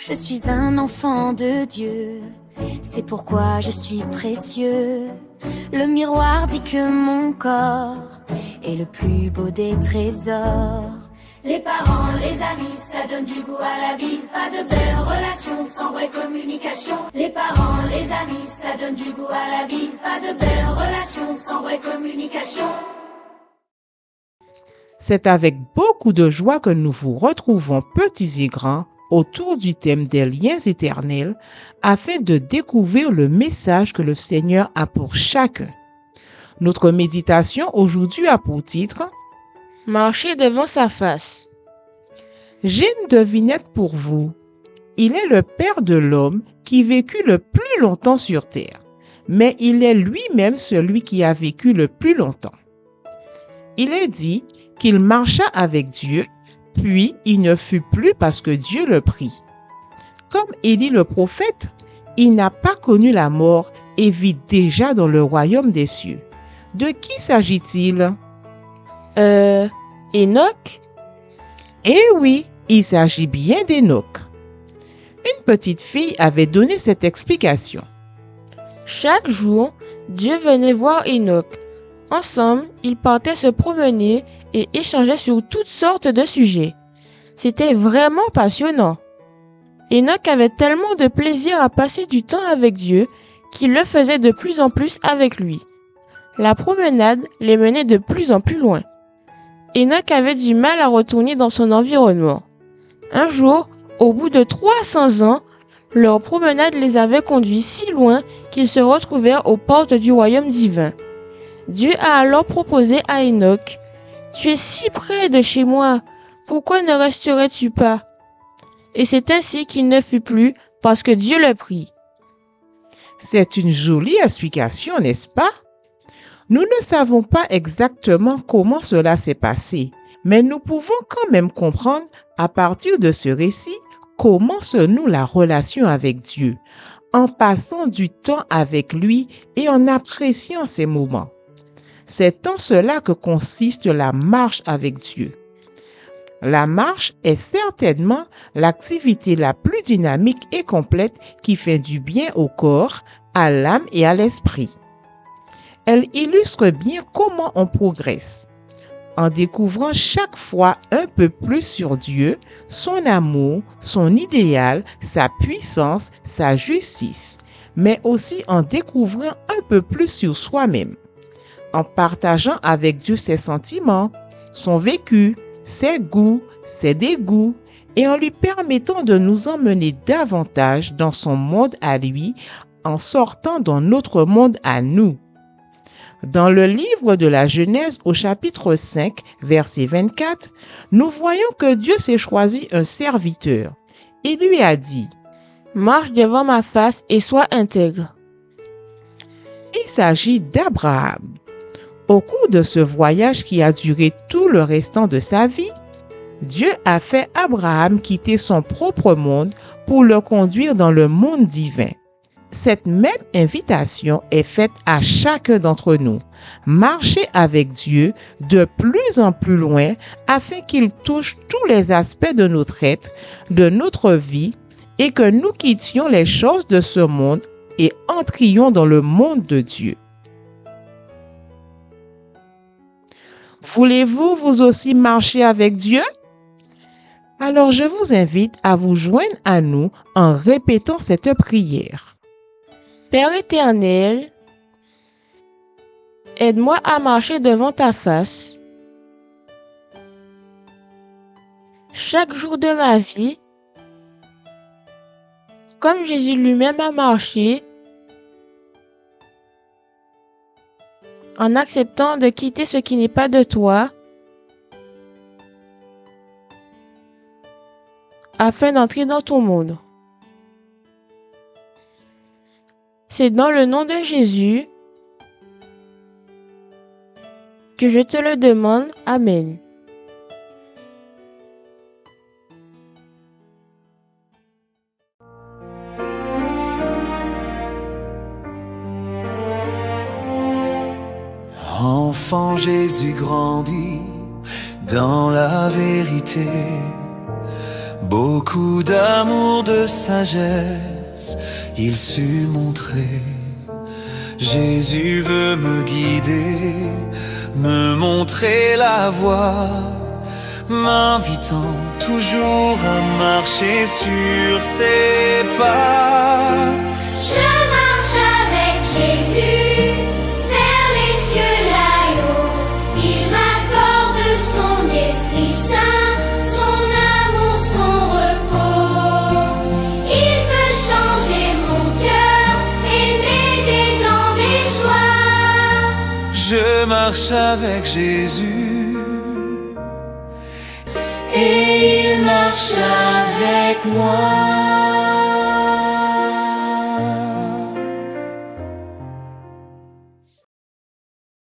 Je suis un enfant de Dieu, c'est pourquoi je suis précieux. Le miroir dit que mon corps est le plus beau des trésors. Les parents, les amis, ça donne du goût à la vie. Pas de belles relations sans vraie communication. Les parents, les amis, ça donne du goût à la vie. Pas de belles relations sans vraie communication. C'est avec beaucoup de joie que nous vous retrouvons, petits et grands, autour du thème des liens éternels, afin de découvrir le message que le Seigneur a pour chacun. Notre méditation aujourd'hui a pour titre « Marcher devant sa face ». J'ai une devinette pour vous. Il est le Père de l'homme qui vécut le plus longtemps sur terre, mais il est lui-même celui qui a vécu le plus longtemps. Il est dit qu'il marcha avec Dieu, puis il ne fut plus parce que Dieu le prit. Comme Élie le prophète, il n'a pas connu la mort et vit déjà dans le royaume des cieux. De qui s'agit-il? Enoch? Eh oui, il s'agit bien d'Enoch. Une petite fille avait donné cette explication. Chaque jour, Dieu venait voir Enoch. Ensemble, ils partaient se promener et échangeaient sur toutes sortes de sujets. C'était vraiment passionnant. Enoch avait tellement de plaisir à passer du temps avec Dieu qu'il le faisait de plus en plus avec lui. La promenade les menait de plus en plus loin. Enoch avait du mal à retourner dans son environnement. Un jour, au bout de 300 ans, leur promenade les avait conduits si loin qu'ils se retrouvèrent aux portes du royaume divin. Dieu a alors proposé à Enoch: « Tu es si près de chez moi, pourquoi ne resterais-tu pas ?» Et c'est ainsi qu'il ne fut plus parce que Dieu le prit. C'est une jolie explication, n'est-ce pas? Nous ne savons pas exactement comment cela s'est passé, mais nous pouvons quand même comprendre à partir de ce récit comment se noue la relation avec Dieu, en passant du temps avec lui et en appréciant ces moments. C'est en cela que consiste la marche avec Dieu. La marche est certainement l'activité la plus dynamique et complète qui fait du bien au corps, à l'âme et à l'esprit. Elle illustre bien comment on progresse, en découvrant chaque fois un peu plus sur Dieu, son amour, son idéal, sa puissance, sa justice, mais aussi en découvrant un peu plus sur soi-même, en partageant avec Dieu ses sentiments, son vécu, ses goûts, ses dégoûts, et en lui permettant de nous emmener davantage dans son monde à lui, en sortant dans notre monde à nous. Dans le livre de la Genèse au chapitre 5, verset 24, nous voyons que Dieu s'est choisi un serviteur. Il lui a dit: « Marche devant ma face et sois intègre. » Il s'agit d'Abraham. Au cours de ce voyage qui a duré tout le restant de sa vie, Dieu a fait Abraham quitter son propre monde pour le conduire dans le monde divin. Cette même invitation est faite à chacun d'entre nous. Marcher avec Dieu de plus en plus loin afin qu'il touche tous les aspects de notre être, de notre vie, et que nous quittions les choses de ce monde et entrions dans le monde de Dieu. Voulez-vous vous aussi marcher avec Dieu? Alors je vous invite à vous joindre à nous en répétant cette prière. Père éternel, aide-moi à marcher devant ta face. Chaque jour de ma vie, comme Jésus lui-même a marché, en acceptant de quitter ce qui n'est pas de toi, afin d'entrer dans ton monde. C'est dans le nom de Jésus que je te le demande. Amen. Enfant, Jésus grandit dans la vérité. Beaucoup d'amour, de sagesse, il sut montrer. Jésus veut me guider, me montrer la voie, m'invitant toujours à marcher sur ses pas. Je marche avec Jésus vers les cieux là-haut. Il m'accorde son Esprit Saint, son amour, son repos. Il peut changer mon cœur et m'aider dans mes choix. Je marche avec Jésus et il marche avec moi.